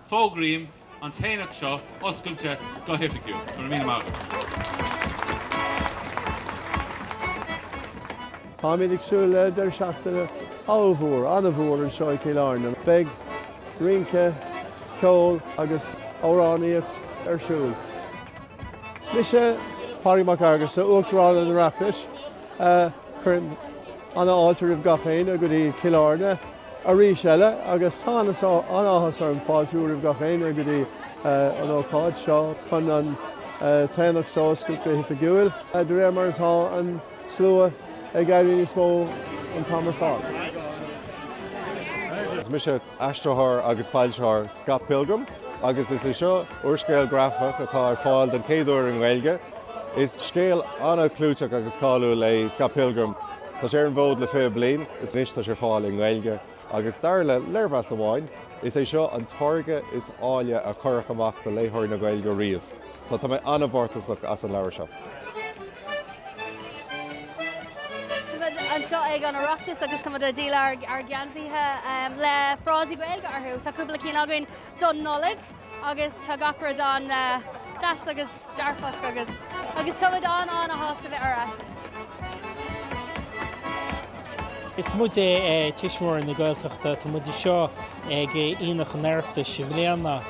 fógraím an Aonach seo oscailte go hoifigiú. Go míle maith. Táimid agsúil der seachtaine ábhór, anabhór an seo céil Airne. Beg, rince, ceol agus Oireachtas arsúil. Mis páirimach agus uachtarán an Oireachtais chun anna áiltear gachéin a go dtí cíl Airne a rís eile agus tánas anáthas ar an fáilteúr gachéin a go dtí an ócáid seo chun an Aonach seo oscailte go hoifigiúil. De réir mar atá an slua ag gaiirí níos mó an tamar fáil. Is mis aisteoir agus fáilteoir Scap Pilgrim, agus is seo uorscéil grafach atá ar fáil den céadúir an Gaeilge. Is scéal anna clúteach agus cáú le Scap Pilgrim. Tá sé an bhód le fé bliain, is níos tá sé fáil in Gaeilge. Agus dar le leirmheas amháin, is seo an táirge is áile a chuirch amach de léthir na Gaeilge riamh. So tá mé anna bhórtasach as an leabhar seo. Anseo ag an Oireachtas agus sama a díal ar gceansaithe le frásí Gaeilge orthú. Tá cúpla cín againn don nollaig agus tá gapar don deas agus dearfach agus sama don an a hásta bheith ar. Is muid tuismór na Gaeltachta, tá muid seo ag Aonach an Oireachtas si bhléanna.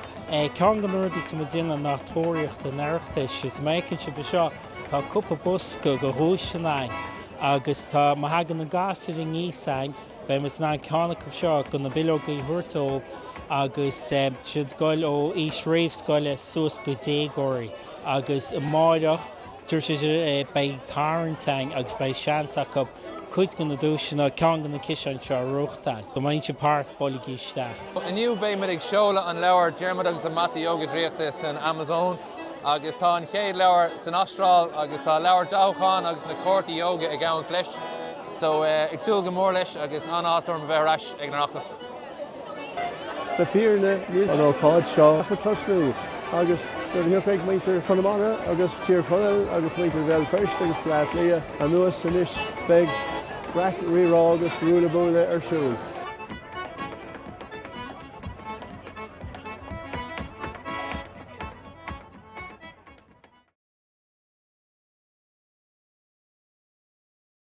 Ceann go nuirdaí tá muid déanana nach tóiríocht an Oireachtas, is méicinn si seo tá cúpla busca go húiseáin. Agus tá maithagan na gasir in níosáin, be mas ná ceannach seo go na bilóga í thuirteób agus siad goil ó ís réamhscoile suas go dégóirí. Agus i máireach tuair sé bei tarntain agus bei seansaach go chuid go na dúisina ceann go na ciseán seo ruachtain. Go mainn sé páirt bolí isteach. Iniu bé mar ag seola an leabhar dearmad agus an mata yoga dríochta san Amazon. Agus tá an chéad leabhar san Astráil agus tá leabhar dácháin agus na córtaí yoga ag ann leis. So ag súil go mór leis agus an ástúir a bheith rais ag an Oireachtas. De fíorne an ócáid seo go tosnú agus go bhíoh muintear chunamána agus tíor chuil agus muintear bheith feist agus go leat lia an nuas san is beag rirá agus rúla búla arsúil.